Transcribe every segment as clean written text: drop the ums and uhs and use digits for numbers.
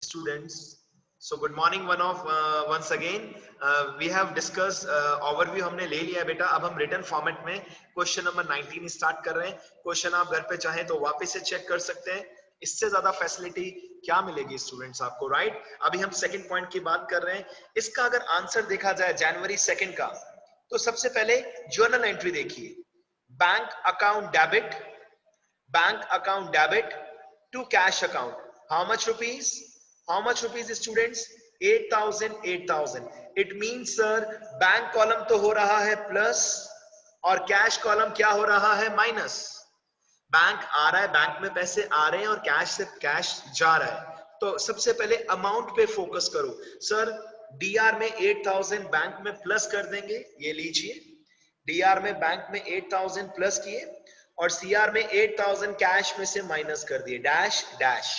students. So good morning once again. We have discussed overview हमने ले लिया बेटा. अब हम written format में क्वेश्चन नंबर 19 स्टार्ट कर रहे हैं. क्वेश्चन आप घर पे चाहें तो वापस से चेक कर सकते हैं. इससे ज्यादा फैसिलिटी क्या मिलेगी स्टूडेंट्स आपको, राइट? अभी हम सेकंड पॉइंट की बात कर रहे हैं. इसका अगर आंसर देखा जाए जनवरी 2 का, तो सबसे पहले जर्नल एंट्री देखिए. Bank account debit to cash account. How much rupees? How much rupees students? 8,000. It means sir, bank column तो हो रहा है प्लस और कैश कॉलम क्या हो रहा है माइनस. बैंक आ रहा है, बैंक में पैसे आ रहे हैं और कैश से कैश जा रहा है. तो सबसे पहले अमाउंट पे फोकस करो. सर डीआर में 8,000 बैंक में प्लस कर देंगे, ये लीजिए. डीआर में बैंक में 8,000 प्लस किए और सीआर में 8,000 कैश में से माइनस कर दिए. Dash dash.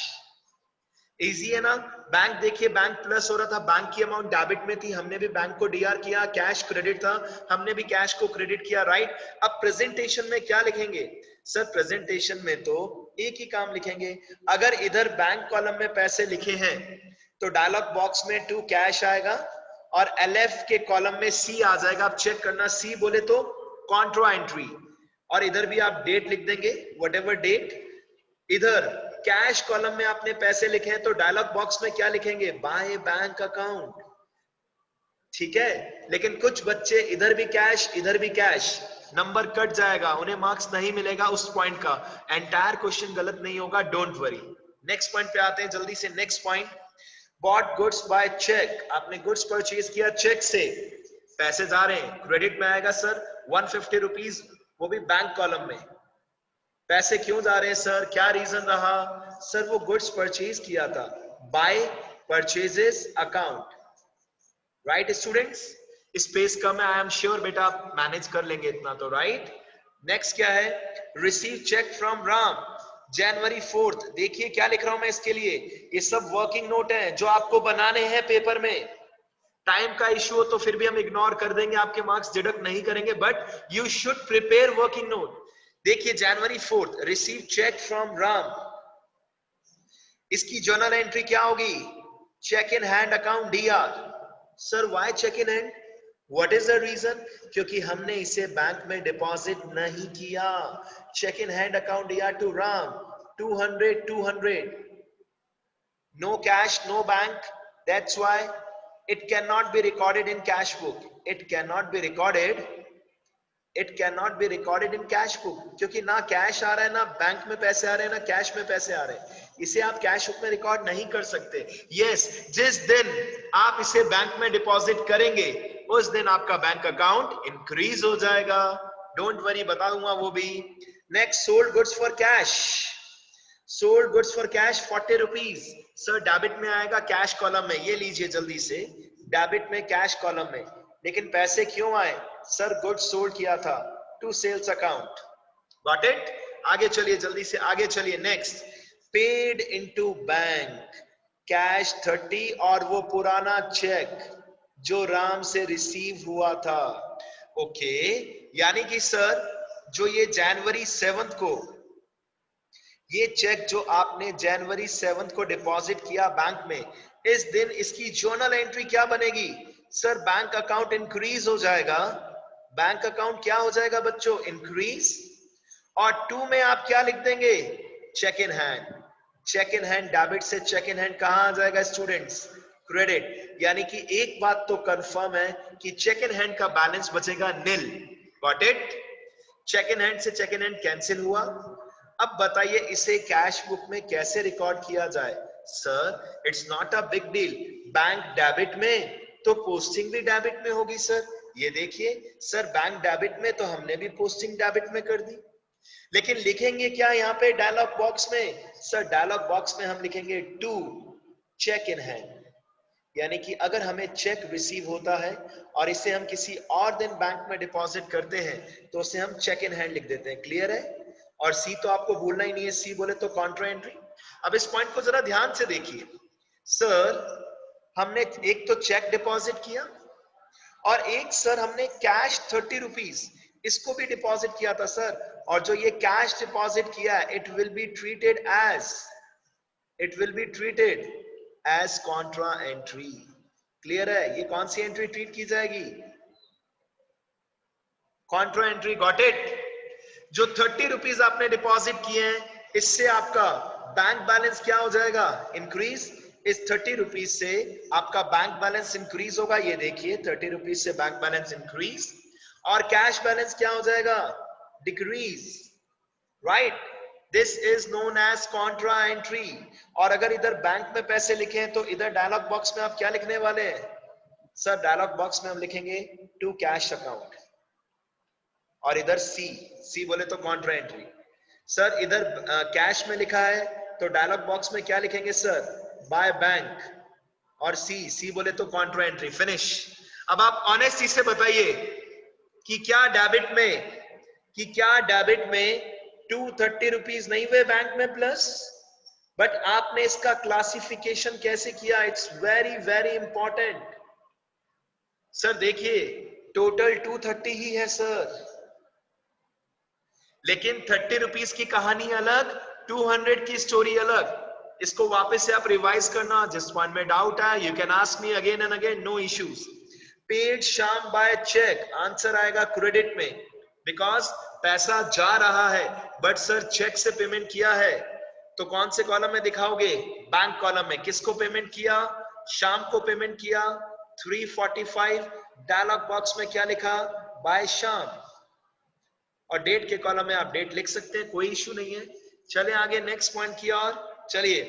इजी है ना? बैंक देखिए, बैंक प्लस हो रहा था, बैंक की अमाउंट डेबिट में थी, हमने भी बैंक को डीआर किया. कैश क्रेडिट था, हमने भी कैश को क्रेडिट किया, राइट? अब प्रेजेंटेशन में क्या लिखेंगे? सर प्रेजेंटेशन में तो एक ही काम लिखेंगे. अगर इधर बैंक कॉलम में पैसे लिखे हैं तो डायलॉग बॉक्स में टू कैश आएगा और एलएफ के कॉलम में सी आ जाएगा. आप चेक करना, सी बोले तो कॉन्ट्रा एंट्री, और इधर भी आप डेट लिख देंगे, व्हाटएवर डेट. इधर कैश कॉलम में आपने पैसे लिखे हैं तो डायलॉग बॉक्स में क्या लिखेंगे? By bank account. ठीक है? लेकिन कुछ बच्चे इधर भी कैश इधर भी कैश, नंबर कट जाएगा, उन्हें मार्क्स नहीं मिलेगा उस पॉइंट का. एंटायर क्वेश्चन गलत नहीं होगा, डोंट वरी. नेक्स्ट पॉइंट पे आते हैं जल्दी से. Next point, bought goods by cheque. आपने गुड्स परचेज किया चेक से, पैसे जा रहे हैं, क्रेडिट में आएगा सर 150 रुपीज, वो भी बैंक कॉलम में. पैसे क्यों जा रहे हैं सर? क्या रीजन रहा? सर वो गुड्स परचेज किया था, by purchases account, right students? Space कम है, आई एम श्योर बेटा आप मैनेज कर लेंगे इतना तो, राइट? नेक्स्ट क्या है? रिसीव चेक फ्रॉम राम जनवरी 4. देखिए क्या लिख रहा हूं मैं इसके लिए, ये सब वर्किंग नोट है जो आपको बनाने हैं पेपर में. टाइम का इश्यू हो तो फिर भी हम इग्नोर कर देंगे, आपके मार्क्स डिडक्ट नहीं करेंगे, but you should prepare working note. देखिए January 4, receive cheque from Ram. इसकी जर्नल एंट्री क्या होगी? Cheque in hand account DR. Sir why cheque in hand? What is the reason? क्योंकि हमने इसे बैंक में डिपॉजिट नहीं किया. Cheque in hand account DR to Ram 200. No cash no bank, that's why it cannot be recorded in cash book. It cannot be recorded in cash book, क्योंकि ना cash आ रहा है, ना बैंक में पैसे आ रहे हैं, ना कैश में पैसे आ रहे हैं. इसे आप कैश बुक में रिकॉर्ड नहीं कर सकते. यस, जिस दिन आप इसे बैंक में डिपॉजिट करेंगे उस दिन आपका बैंक अकाउंट इंक्रीज हो जाएगा. डोंट वरी, बता दूंगा वो भी. Next, sold goods for cash. Sold goods for cash 40 rupees. Sir debit में आएगा कैश कॉलम में, ये लीजिए जल्दी से, डेबिट में कैश कॉलम में. लेकिन पैसे क्यों आए? सर गुड्स सोल्ड किया था to sales account. Got it? आगे चलिए, जल्दी से आगे चलिए. Next, paid into bank cash 30 और वो पुराना चेक जो राम से रिसीव हुआ था. ओके, यानी कि सर जो ये जनवरी 7 को, ये चेक जो आपने जनवरी 7 को डिपॉजिट किया बैंक में, इस दिन इसकी जर्नल एंट्री क्या बनेगी? सर बैंक अकाउंट इंक्रीज हो जाएगा. बैंक अकाउंट क्या हो जाएगा बच्चों? इंक्रीज. और 2 में आप क्या लिख देंगे? Cheque in hand. Cheque in hand, debit से चेक इन हैंड कहां आ जाएगा स्टूडेंट्स? क्रेडिट. यानी कि एक बात तो कंफर्म है कि चेक इन हैंड का बैलेंस बचेगा nil. Got it? Cheque in hand से चेक इन हैंड कैंसिल हुआ. अब बताइए इसे कैश बुक में कैसे रिकॉर्ड किया जाए? Sir it's not a big deal. Bank debit में तो पोस्टिंग भी डेबिट में होगी सर. ये देखिए सर, बैंक डेबिट में तो हमने भी पोस्टिंग डेबिट में कर दी. लेकिन लिखेंगे क्या यहाँ पे डायलॉग बॉक्स में? सर डायलॉग बॉक्स में हम लिखेंगे टू चेक इन हैंड. यानी कि अगर हमें चेक रिसीव होता है और इसे हम किसी और दिन बैंक में डिपॉजिट करते हैं तो उसे हम चेक इन हैंड लिख देते हैं. क्लियर है? और सी तो आपको भूलना ही नहीं है, सी बोले तो कॉन्ट्रा एंट्री. अब इस पॉइंट को जरा ध्यान से देखिए. सर हमने एक तो चेक डिपॉजिट किया और एक सर हमने कैश 30 रुपीज इसको भी डिपॉजिट किया था सर. और जो ये कैश डिपॉजिट किया, it will be treated as contra entry. Clear है? ये कौन सी एंट्री ट्रीट की जाएगी? Contra entry. Got it? जो 30 रुपीज आपने डिपॉजिट किए हैं, इससे आपका बैंक बैलेंस क्या हो जाएगा? इंक्रीज। इस 30 रुपीज से आपका बैंक बैलेंस इंक्रीज होगा। ये देखिए 30 रुपीज से बैंक बैलेंस इंक्रीज, और कैश बैलेंस क्या हो जाएगा? Decrease. Right? This is known as contra entry. और अगर इधर बैंक में पैसे लिखे हैं तो इधर डायलॉग बॉक्स में आप क्या लिखने वाले हैं? सर डायलॉग बॉक्स में हम लिखेंगे टू कैश अकाउंट, और इधर सी बोले तो कॉन्ट्रा एंट्री। सर इधर कैश में लिखा है तो डायलॉग बॉक्स में क्या लिखेंगे सर? बाय बैंक, और सी बोले तो कॉन्ट्रा एंट्री। फिनिश। अब आप ऑनेस्टी से बताइए कि क्या डेबिट में 230 रुपीज नहीं हुए बैंक में प्लस? बट आपने इसका क्लासिफिकेशन कैसे किया? It's very very important. Sir देखिए टोटल 230 ही है सर, लेकिन 30 रुपीज की कहानी अलग, 200 की स्टोरी अलग। इसको वापस से आप रिवाइज करना। जिस पॉइंट में डाउट है you can ask me again and again, no issues. Paid Sham by cheque, answer आएगा क्रेडिट में, बिकॉज पैसा जा रहा है बट सर चेक से पेमेंट किया है। तो कौन से कॉलम में दिखाओगे? बैंक कॉलम में। किसको पेमेंट किया? शाम को पेमेंट किया 345। डायलॉग बॉक्स में क्या लिखा? बाय शाम। और डेट के कॉलम में आप डेट लिख सकते हैं, कोई इश्यू नहीं है। चले आगे नेक्स्ट पॉइंट की ओर। चलिए,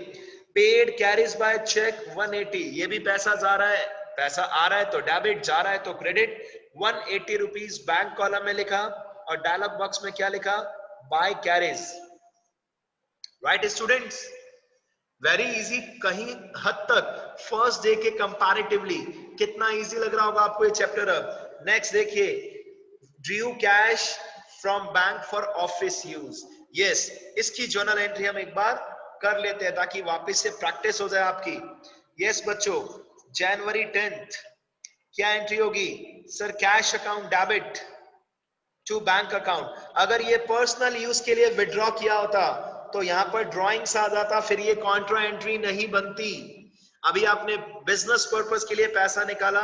पेड कैरीज बाय चेक 180, ये भी पैसा जा रहा है, पैसा आ रहा है तो डेबिट, जा रहा है तो क्रेडिट। 180 रुपीज बैंक कॉलम में लिखा, और डायलॉग बॉक्स में क्या लिखा? By carriage. Right students? Very easy. कहीं हद तक फर्स्ट डे के कंपैरेटिवली कितना इजी लग रहा होगा आपको ये चैप्टर। अब नेक्स्ट देखिए, drew cash from bank for office use. Yes, इसकी जर्नल एंट्री हम एक बार कर लेते हैं ताकि वापस से प्रैक्टिस हो जाए आपकी। यस बच्चों, जनवरी 10th क्या एंट्री होगी? Sir cash account debit to bank account. अगर ये पर्सनल यूज के लिए विड्रॉ किया होता तो यहां पर ड्रॉइंग्स आ जाता, फिर ये कॉन्ट्रा एंट्री नहीं बनती। अभी आपने बिजनेस पर्पस के लिए पैसा निकाला,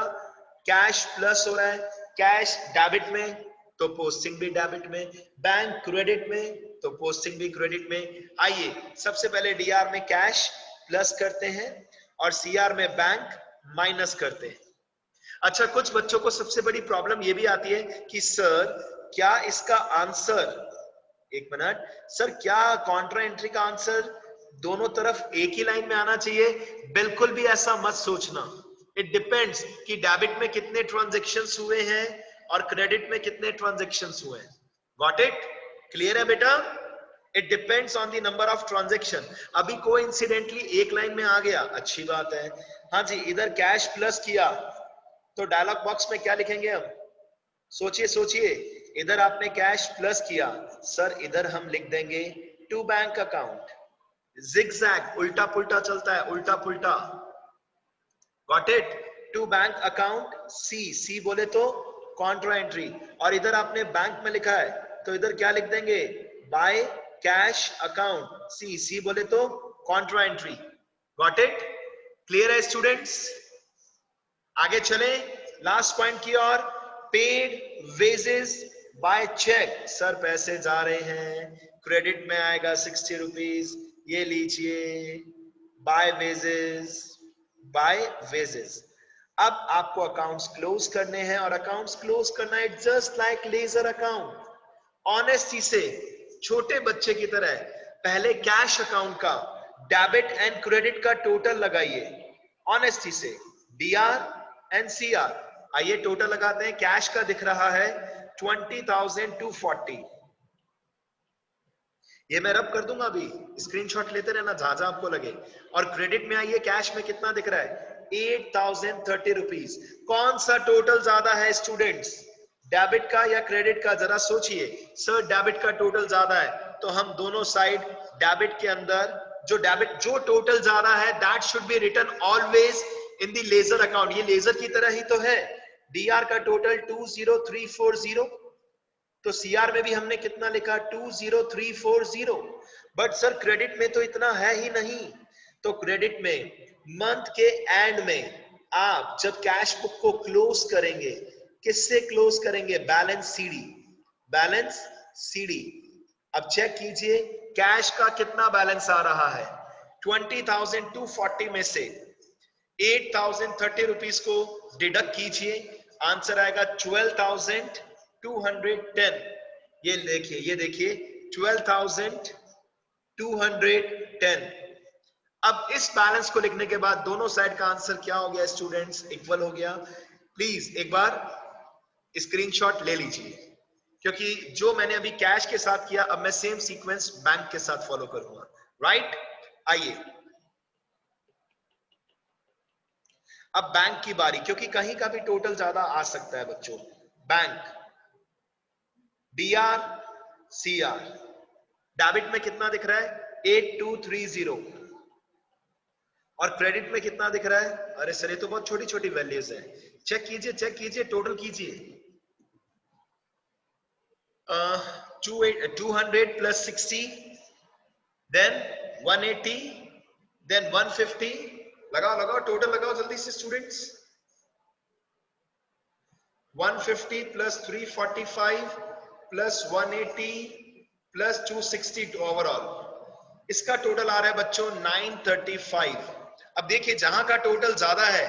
कैश प्लस हो रहा है, कैश डेबिट में तो पोस्टिंग भी डेबिट में, बैंक क्रेडिट में तो पोस्टिंग भी क्रेडिट में। आइए सबसे पहले डीआर में कैश प्लस करते हैं और सीआर में बैंक माइनस करते हैं। अच्छा, कुछ बच्चों को सबसे बड़ी प्रॉब्लम ये भी आती है कि सर क्या इसका आंसर, एक मिनट सर, क्या कॉन्ट्रा एंट्री का आंसर दोनों तरफ एक ही लाइन में आना चाहिए? बिल्कुल भी ऐसा मत सोचना। इट डिपेंड्स कि डेबिट में कितने ट्रांजैक्शंस हुए हैं और क्रेडिट में कितने ट्रांजैक्शंस हुए हैं। Got it? क्लियर है बेटा? It depends on the number of transaction. अभी कोइंसिडेंटली एक लाइन में आ गया, अच्छी बात है। हाँ जी, इधर कैश प्लस किया तो डायलॉग बॉक्स में क्या लिखेंगे हम? सोचिए सोचिए, इधर आपने कैश प्लस किया, सर इधर हम लिख देंगे टू बैंक अकाउंट। जिगजैग, उल्टा पुल्टा चलता है, उल्टा पुल्टा। Got it? To bank account C बोले तो कॉन्ट्रा एंट्री, और इधर आपने बैंक में लिखा है तो इधर क्या लिख देंगे? बाय कैश अकाउंट सी बोले तो contra entry. Got it? Clear है स्टूडेंट्स? आगे चले लास्ट पॉइंट की ओर। Paid wages by cheque, sir पैसे जा रहे हैं, क्रेडिट में आएगा 60 रुपीज, ये लीजिए बाय वेजेस। अब आपको अकाउंट्स क्लोज करने हैं, और अकाउंट्स क्लोज करना है just like ledger account. Honesty से, छोटे बच्चे की तरह पहले कैश अकाउंट का डेबिट एंड क्रेडिट का टोटल लगाइए। ऑनेस्टी से, डीआर एंड सीआर। आइए टोटल लगाते हैं। कैश का दिख रहा है 20,240, ये मैं रब कर दूंगा, अभी स्क्रीनशॉट लेते रहना जहां जहां आपको लगे। और क्रेडिट में आइए, कैश में कितना दिख रहा है? 8,030 रुपीज। कौन सा टोटल ज्यादा है स्टूडेंट्स, डेबिट का या क्रेडिट का? जरा सोचिए। सर डेबिट का टोटल ज्यादा है, तो हम दोनों साइड डेबिट के अंदर जो टोटल ज्यादा है that should be written always in the ledger account. ये लेजर की तरह ही तो है। डीआर का टोटल 20340, तो सीआर में भी हमने कितना लिखा? 20340। बट सर क्रेडिट में तो इतना है ही नहीं, तो क्रेडिट में मंथ के एंड में आप जब कैश बुक को क्लोज करेंगे, किससे क्लोज करेंगे? Balance CD, balance CD. अब चेक कीजिए कैश का कितना बैलेंस आ रहा है। 20,240 में से 8,030 रुपीज को डिडक्ट कीजिए, आंसर आएगा 12,210। ये देखिए, ये देखिए 12,210। अब इस बैलेंस को लिखने के बाद दोनों साइड का आंसर क्या हो गया स्टूडेंट्स? इक्वल हो गया। प्लीज एक बार स्क्रीनशॉट ले लीजिए, क्योंकि जो मैंने अभी कैश के साथ किया, अब मैं सेम सीक्वेंस बैंक के साथ फॉलो करूंगा। राइट, आइए अब बैंक की बारी, क्योंकि कहीं का भी टोटल ज्यादा आ सकता है बच्चों। बैंक, डीआर, सीआर, डेबिट में कितना दिख रहा है? 8230। और क्रेडिट में कितना दिख रहा है? अरे सर ये तो बहुत छोटी छोटी वैल्यूज है। चेक कीजिए, चेक कीजिए, टोटल कीजिए। 200 प्लस 60, देन 180, देन 150। लगाओ लगाओ, टोटल लगाओ जल्दी से students. 150 plus 345 plus 180 plus 260 overall, इसका टोटल आ रहा है बच्चों 935। अब देखिए जहां का टोटल ज्यादा है,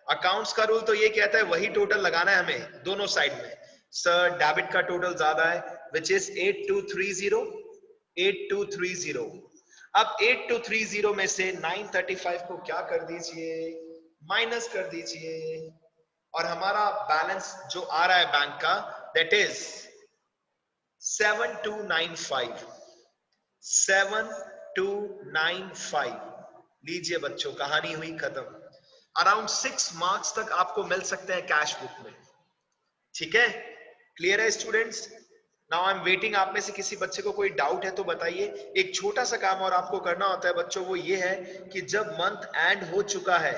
अकाउंट्स का रूल तो ये कहता है वही टोटल लगाना है हमें दोनों साइड में। सर डेबिट का टोटल ज्यादा है, विच इज 8230, 8230। अब 8230 में से 935 को क्या कर दीजिए? माइनस कर दीजिए, और हमारा बैलेंस जो आ रहा है बैंक का, दैट इज 7295, 7295। लीजिए बच्चों, कहानी हुई खत्म। अराउंड 6 मार्क्स तक आपको मिल सकते हैं कैश बुक में। ठीक है, क्लियर है students? Now I am waiting, आप में से किसी बच्चे को कोई डाउट है तो बताइए। एक छोटा सा काम और आपको करना होता है बच्चों, वो ये है कि जब मंथ एंड हो चुका है,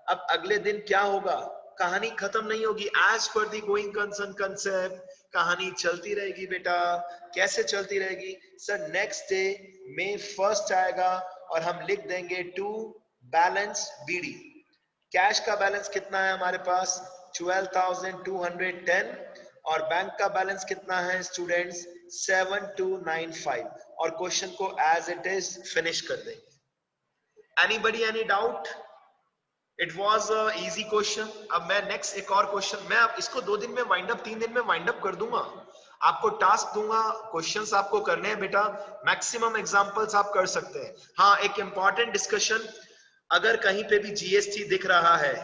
अब अगले दिन क्या होगा? कहानी खत्म नहीं होगी। एज पर दी गोइंग कंसर्न कंसेप्ट, कहानी चलती रहेगी बेटा। कैसे चलती रहेगी? सर नेक्स्ट डे में फर्स्ट आएगा और हम लिख देंगे टू बैलेंस बीडी। कैश का बैलेंस कितना है हमारे पास? 12,210। और बैंक का बैलेंस कितना है स्टूडेंट्स? 7295। और क्वेश्चन को एज इट इज फिनिश कर देंगे। Anybody any doubt? It was easy question. अब मैं नेक्स्ट एक और क्वेश्चन, मैं अब इसको 2 दिन में वाइंड अप, 3 दिन में वाइंड अप कर दूंगा। आपको टास्क दूंगा, क्वेश्चंस आपको करने हैं बेटा। मैक्सिमम एग्जांपल्स आप कर सकते हैं। हाँ, एक इंपॉर्टेंट डिस्कशन, अगर कहीं पे भी जीएसटी दिख रहा है,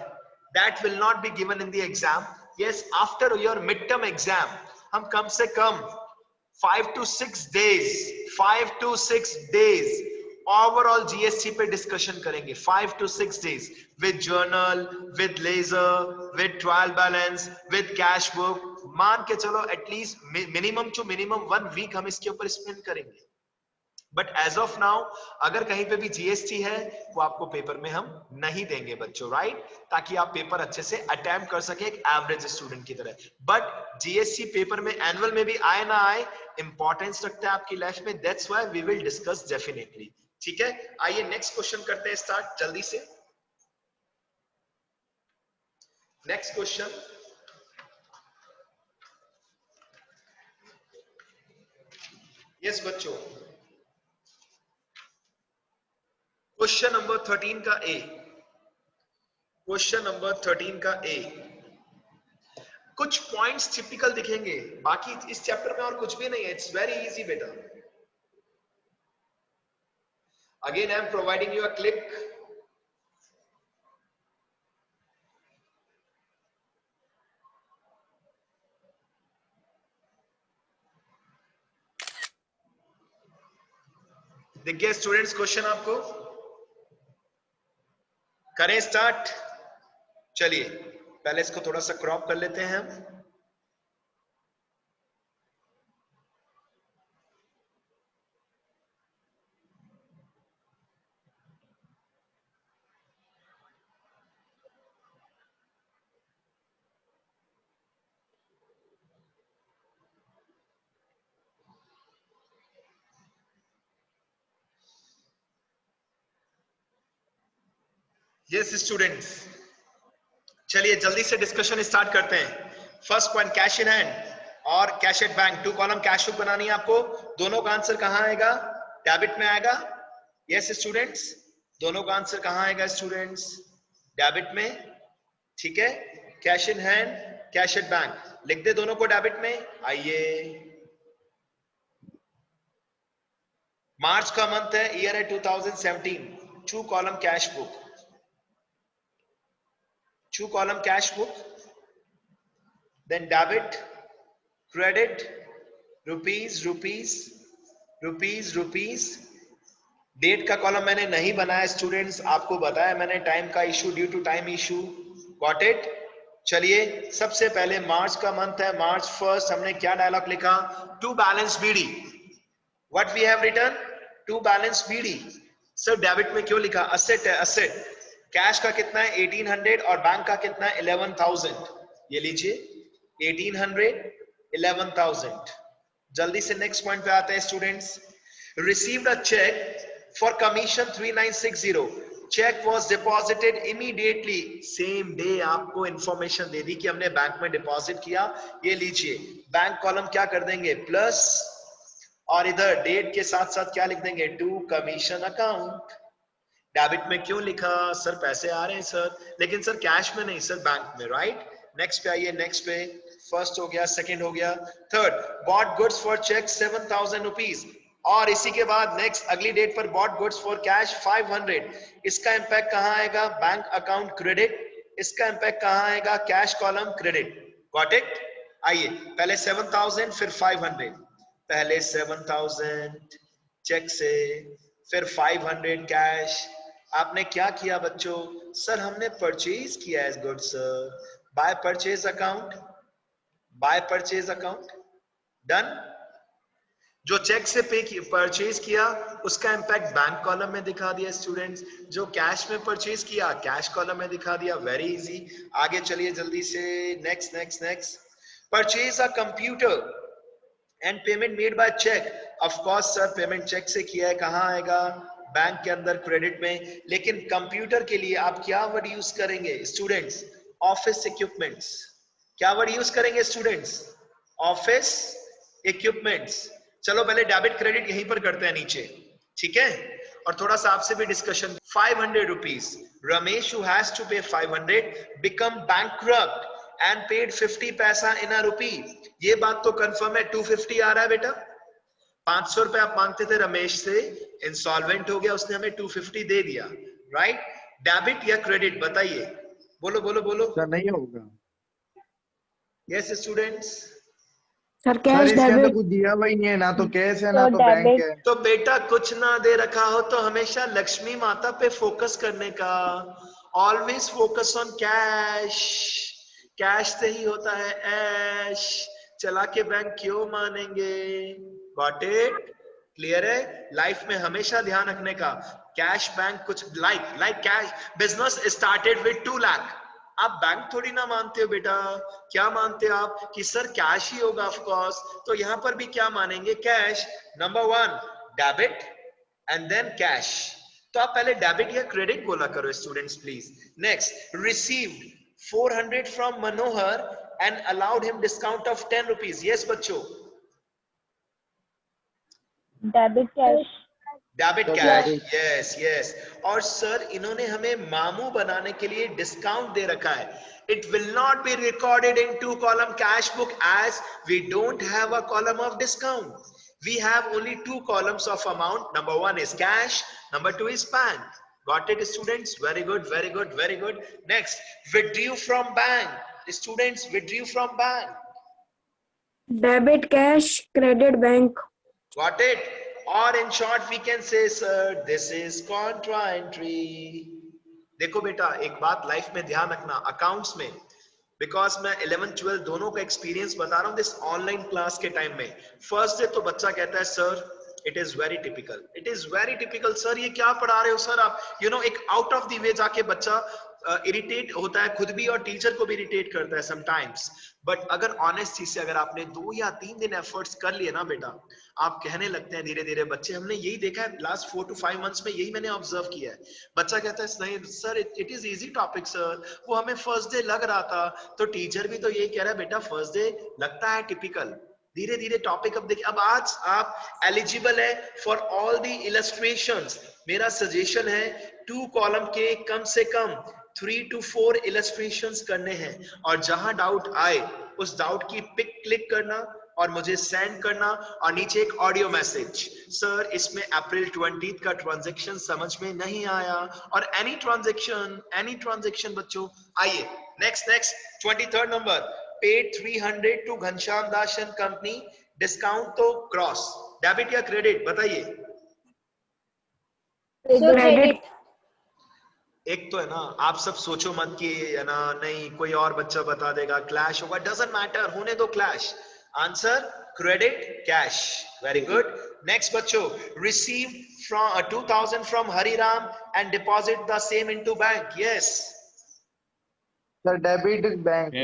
that will not be given in the exam. Yes, after your mid term exam हम कम से कम 5 to 6 days, 5 to 6 days overall GST पे डिस्कशन करेंगे। 5 to 6 days with journal, with ledger, with trial balance, with cash book. मान के चलो at least minimum to minimum 1 week हम इसके ऊपर स्पेंड करेंगे। बट एज ऑफ नाउ अगर कहीं पे भी जीएसटी है, वो आपको पेपर में हम नहीं देंगे बच्चों, राइट? ताकि आप पेपर अच्छे से अटेम्प्ट कर सके एक एवरेज स्टूडेंट की तरह। बट जीएसटी पेपर में एनुअल में भी आए ना आए, इंपॉर्टेंस रखता है आपकी लाइफ में। That's why we will discuss definitely. ठीक है, आइए नेक्स्ट क्वेश्चन करते हैं स्टार्ट जल्दी से। नेक्स्ट क्वेश्चन, यस बच्चों, क्वेश्चन नंबर 13 का ए, क्वेश्चन नंबर 13 का ए। कुछ पॉइंट्स टिपिकल दिखेंगे, बाकी इस चैप्टर में और कुछ भी नहीं है। इट्स वेरी इजी बेटा। Again I am providing you a click. देखिए स्टूडेंट्स, क्वेश्चन आपको करें स्टार्ट। चलिए पहले इसको थोड़ा सा क्रॉप कर लेते हैं हम। यस स्टूडेंट्स, चलिए जल्दी से डिस्कशन स्टार्ट करते हैं। First point, cash in hand और cash at bank, 2 column cash book बनानी है आपको। दोनों का आंसर कहां आएगा? डेबिट में आएगा। यस स्टूडेंट्स, दोनों का आंसर कहां आएगा स्टूडेंट्स? डेबिट में। ठीक है, cash in hand, cash at bank, लिख दे दोनों को डेबिट में। आइए, मार्च का मंथ है, ईयर है 2017, 2 column cash book, 2 column cash book, then debit, credit, rupees rupees rupees rupees. Date का कॉलम मैंने नहीं बनाया स्टूडेंट्स, आपको बताया मैंने, टाइम का issue, due to time issue. Got it? चलिए सबसे पहले मार्च का मंथ है, मार्च 1 हमने क्या डायलॉग लिखा? To balance BD. What we have written? To balance BD. Sir debit में क्यों लिखा? असेट है, असेट। कैश का कितना है? 1800 और बैंक का कितना है? 11,000। ये लीजिए 1800, 11,000। जल्दी से नेक्स्ट पॉइंट पे आते हैं students. Received a cheque for commission 3960, cheque was deposited immediately, same day. आपको इंफॉर्मेशन दे दी कि हमने बैंक में डिपॉजिट किया। ये लीजिए, बैंक कॉलम क्या कर देंगे? प्लस, और इधर डेट के साथ साथ क्या लिख देंगे? To commission account. डेबिट में क्यों लिखा? सर पैसे आ रहे हैं सर, लेकिन सर कैश में नहीं सर, बैंक में, राइट? नेक्स्ट पे आइए, नेक्स्ट पे। फर्स्ट हो गया, सेकंड हो गया, third, bought goods for cheque 7,000 rupees, और इसी के बाद नेक्स्ट अगली डेट पर बॉट गुड्स फॉर कैश 500। इसका इंपैक्ट कहां आएगा? Bank account credit. इसका इंपैक्ट कहां आएगा? Cash column credit. Got it? आइए, पहले 7,000 फिर 500, पहले 7,000 चेक से, फिर 500 कैश। आपने क्या किया बच्चों? सर हमने परचेज किया है goods sir, by purchase account, by purchase account. Done. जो चेक से पे परचेज किया उसका इंपैक्ट बैंक कॉलम में दिखा दिया स्टूडेंट्स, जो कैश में परचेज किया कैश कॉलम में दिखा दिया। Very easy. आगे चलिए जल्दी से, next next next. Purchase a computer and payment made by cheque, of course sir payment cheque से किया है, कहां आएगा? बैंक के अंदर क्रेडिट में। लेकिन कंप्यूटर के लिए आप क्या वर्ड यूज करेंगे स्टूडेंट्स? Office equipments. क्या वर्ड यूज करेंगे स्टूडेंट्स? Office equipments. चलो पहले डेबिट क्रेडिट यहीं पर करते हैं नीचे, ठीक है? और थोड़ा सा आपसे भी discussion. 500 rupees, Ramesh who has to pay 500 become bankrupt and paid 50 पैसा इन अ रुपी। ये बात तो कंफर्म है, 250 आ रहा है बेटा। 500 रुपए आप मांगते थे रमेश से, इंसॉल्वेंट हो गया, उसने हमें 250 दे दिया, राइट? डेबिट या क्रेडिट बताइए, बोलो बोलो बोलो। सर नहीं होगा। Yes students. Sir sir cash इसके अंदर डेबिट। कुछ दिया हुआ ही नहीं है, ना तो कैश है ना तो तो बैंक डेबिट। है। तो बेटा कुछ ना दे रखा हो तो हमेशा लक्ष्मी माता पे फोकस करने का। Always focus on cash, cash से ही होता है ऐश, चला के बैंक क्यों मानेंगे? Got it? क्लियर है? लाइफ में हमेशा ध्यान रखने का, कैश बैंक कुछ like cash. Business started with 2 lakh, आप बैंक थोड़ी ना मानते हो बेटा। क्या मानते हो आप? कि सर कैश ही होगा ऑफ कोर्स। तो यहां पर भी क्या मानेंगे? Cash. Number 1 debit and then cash. तो आप पहले डेबिट या क्रेडिट बोला करो students please. Next, received 400 from Manohar and allowed him discount of 10 rupees. Yes बच्चों, debit cash. Debit sir cash. Debit. Yes yes. और सर इन्होंने हमें मामू बनाने के लिए डिस्काउंट दे रखा है। It will not be recorded in 2 column cash book as we don't have a column of discount. We have only 2 columns of amount. Number 1 is cash, number 2 is bank. Got it students? Very good, very good, very good. Next, withdrew from bank. Students, withdrew from bank. Debit cash credit bank. Got it? Or in short we can say sir, this is contra entry. देखो बेटा एक बात life में ध्यान रखना, accounts में, because मैं 11th 12th दोनों का एक्सपीरियंस बता रहा हूं दिस ऑनलाइन क्लास के टाइम में। फर्स्ट डे तो बच्चा कहता है sir it is very typical, it is very typical sir, ये क्या पढ़ा रहे हो सर आप? यू नो एक आउट ऑफ द वे जाके बच्चा इरिटेट होता है खुद भी और टीचर को भी इरिटेट करता है समटाइम्स, बट अगर ऑनेस्टी से अगर आपने 2 या 3 दिन एफर्ट्स कर लिए ना बेटा, आप कहने लगते हैं धीरे धीरे बच्चे, हमने यही देखा है लास्ट 4 to 5 मंथ्स में, यही मैंने ऑब्जर्व किया है। बच्चा कहता है नहीं sir it is easy topic sir, वो हमें फर्स्ट डे लग रहा था, तो टीचर भी तो यही कह रहा है बेटा फर्स्ट डे लगता है टिपिकल, धीरे धीरे टॉपिक अब देखिए। अब आज आप एलिजिबल है फॉर ऑल दी इलस्ट्रेशंस। मेरा सजेशन है 2 कॉलम के कम से कम 3 to 4 इलस्ट्रेशंस करने हैं, और जहां डाउट आए उस डाउट की पिक क्लिक करना और मुझे सेंड करना, और नीचे एक ऑडियो मैसेज, सर इसमें अप्रैल 20 का ट्रांजैक्शन समझ में नहीं आया, और एनी ट्रांजैक्शन बच्चों। आइए next 23rd number, paid 300 to Ghanshyam Das and company, discount तो क्रॉस, डेबिट या क्रेडिट बताइए। क्रेडिट। एक तो है ना, आप सब सोचो मत कि है ना नहीं कोई और बच्चा बता देगा, क्लैश होगा, डजंट मैटर, होने दो clash. Answer credit cash, very good. Next बच्चों, receive from 2000 from Hariram and deposit the same into bank, yes. Sir debit bank.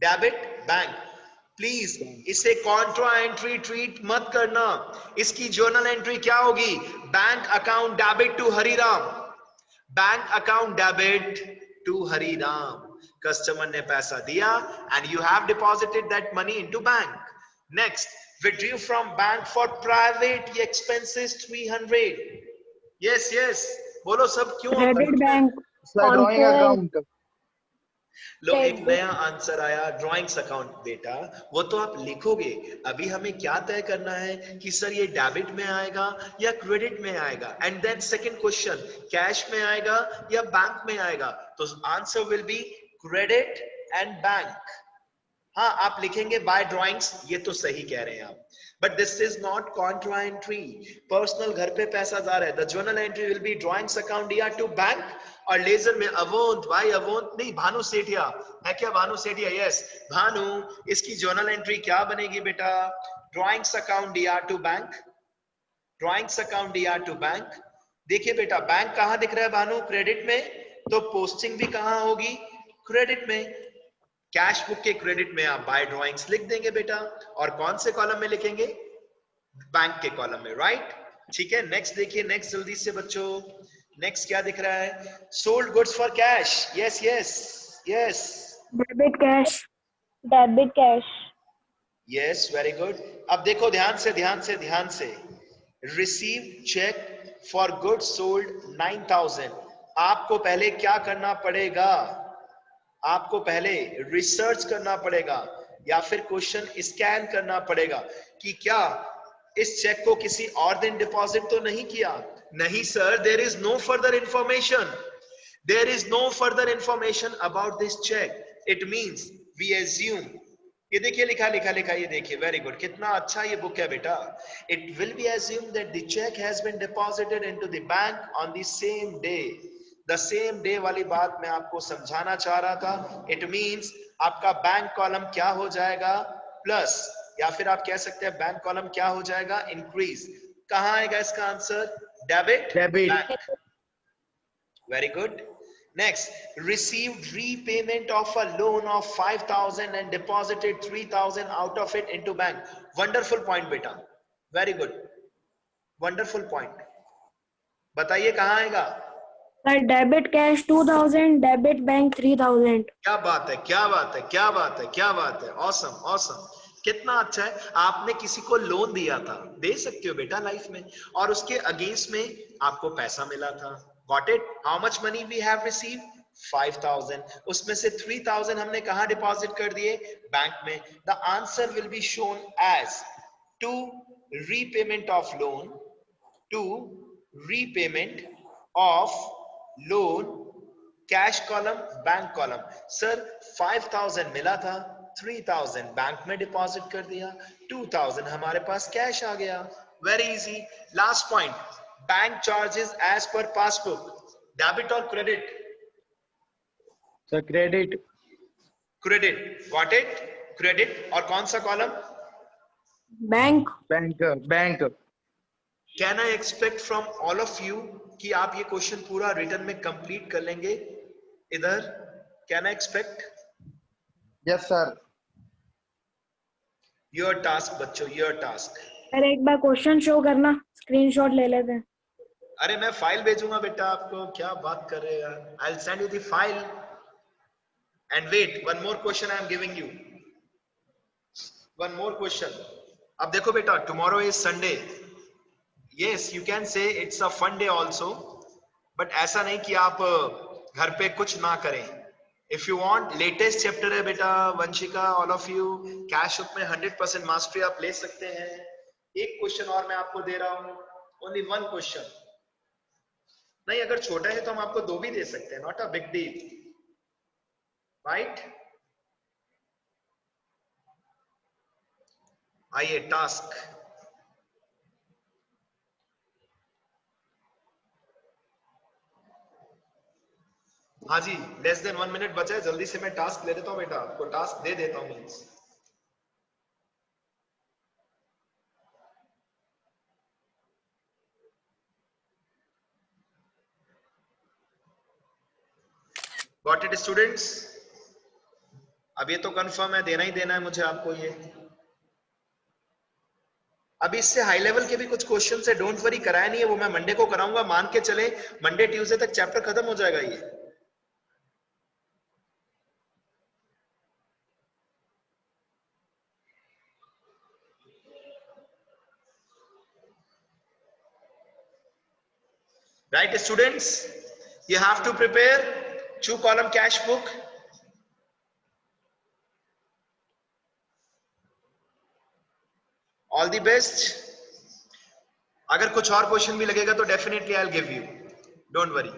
Debit bank, please इसे कॉन्ट्रा एंट्री ट्रीट मत करना, इसकी जर्नल एंट्री क्या होगी, bank account debit to Hariram, bank account debit to Hariram, customer ने पैसा दिया and you have deposited that money into bank. Next, withdraw from bank for private expenses 300, yes yes बोलो सब क्यों। Credit bank. Sir drawing account. लो एक नया answer आया, ड्रॉइंग्स अकाउंट बेटा, वो तो आप लिखोगे, अभी हमें क्या तय करना है कि सर ये डेबिट में आएगा या क्रेडिट में आएगा, and then second question cash में आएगा या बैंक में आएगा, तो answer will be credit and bank. हाँ आप लिखेंगे बाय ड्रॉइंग्स, ये तो सही कह रहे हैं आप, but this is not Contra entry, personal घर पे पैसा जा रहा है, the journal entry will be drawings account या टू बैंक, और लेजर में अवंत, भाई अवंत नहीं, भानु सेठिया है क्या, भानु सेठिया, यस भानु, इसकी जर्नल एंट्री क्या बनेगी बेटा, ड्रॉइंग्स अकाउंट दिया टू बैंक, ड्रॉइंग्स अकाउंट दिया टू बैंक। देखिए बेटा बैंक कहां दिख रहा है भानु, क्रेडिट में, तो पोस्टिंग भी कहां होगी, क्रेडिट में, कैश बुक के क्रेडिट में आप बाय ड्रॉइंग्स लिख देंगे बेटा, और कौन से कॉलम में लिखेंगे, बैंक के कॉलम में, राइट। ठीक है, नेक्स्ट देखिए, नेक्स्ट जल्दी से बच्चों, नेक्स्ट क्या दिख रहा है, sold goods for cash, yes yes yes, debit cash. Debit cash. Yes very good. अब देखो ध्यान से ध्यान से ध्यान से, receive cheque for goods sold 9000, आपको पहले क्या करना पड़ेगा, आपको पहले रिसर्च करना पड़ेगा या फिर क्वेश्चन स्कैन करना पड़ेगा कि क्या इस चेक को किसी और दिन डिपॉजिट तो नहीं किया, नहीं sir, there is no further information, there is no further information about this cheque, it means we assume, ये देखिए लिखा लिखा लिखा, ये देखिए वेरी गुड, कितना अच्छा ये बुक है बेटा, it will be assume that the cheque has been deposited into the bank on the same day, the same day वाली बात मैं आपको समझाना चाह रहा था, इट मींस आपका बैंक कॉलम क्या हो जाएगा, प्लस, या फिर आप कह सकते हैं बैंक कॉलम क्या हो जाएगा, इंक्रीज, कहां आएगा इसका answer, debit bank, very good. Next, received repayment of a loan of 5000 and deposited 3000 out of it into bank, wonderful point बेटा, very good, wonderful point, बताइए कहां आएगा, sir debit cash 2000, debit bank 3000। क्या बात है, क्या बात है, क्या बात है, क्या बात है, ऑसम ऑसम, कितना अच्छा है, आपने किसी को लोन दिया था, दे सकते हो बेटा लाइफ में, और उसके अगेंस्ट में आपको पैसा मिला था, got it, how much money we have received 5000, उसमें से 3000 हमने कहां डिपॉजिट कर दिए, बैंक में, the answer will be shown as to repayment of loan, to repayment of loan, cash column, bank column, sir 5000 मिला था, 3000 बैंक में डिपॉजिट कर दिया, 2000 हमारे पास कैश आ गया, very easy. Last point, bank charges as per passbook, debit और credit, sir credit. Credit, got it, credit, और कौन सा column, bank. Bank bank. Can I expect from all of you कि आप ये क्वेश्चन पूरा रिटर्न में कंप्लीट कर लेंगे इधर? Can I expect? Yes, sir. Your task बच्चों, योर टास्क। सर एक बार क्वेश्चन शो करना, स्क्रीनशॉट ले लेते हैं। अरे मैं फाइल भेजूंगा बेटा आपको, क्या बात कर रहे हैं यार। I will send you the file and wait, one more question I am giving you, one more question. अब देखो बेटा, tomorrow is Sunday, yes you can say it's a fun day also, but ऐसा नहीं कि आप घर पे कुछ ना करें। If you want, latest chapter है बेटा Vanshika, all of you, cash book में 100% मास्टरी आप ले सकते हैं। एक क्वेश्चन और मैं आपको दे रहा हूं, ओनली वन क्वेश्चन। नहीं, अगर छोटा है तो हम आपको 2 भी दे सकते हैं, not a big deal, right? आइए टास्क। हाँ जी, लेस देन 1 मिनट बचा है, जल्दी से मैं टास्क ले लेता हूँ बेटा, आपको टास्क दे देता हूँ मीन्स। Got it students? अब ये तो कंफर्म है, देना ही देना है मुझे आपको ये। अभी इससे हाई लेवल के भी कुछ क्वेश्चन है, डोंट वरी, कराया नहीं है वो, मैं मंडे को कराऊंगा, मान के चले मंडे ट्यूसडे तक चैप्टर खत्म हो जाएगा ये। Right students, you have to prepare 2 column cash book. All the best. अगर कुछ और क्वेश्चन भी लगेगा तो definitely I will give you, don't worry.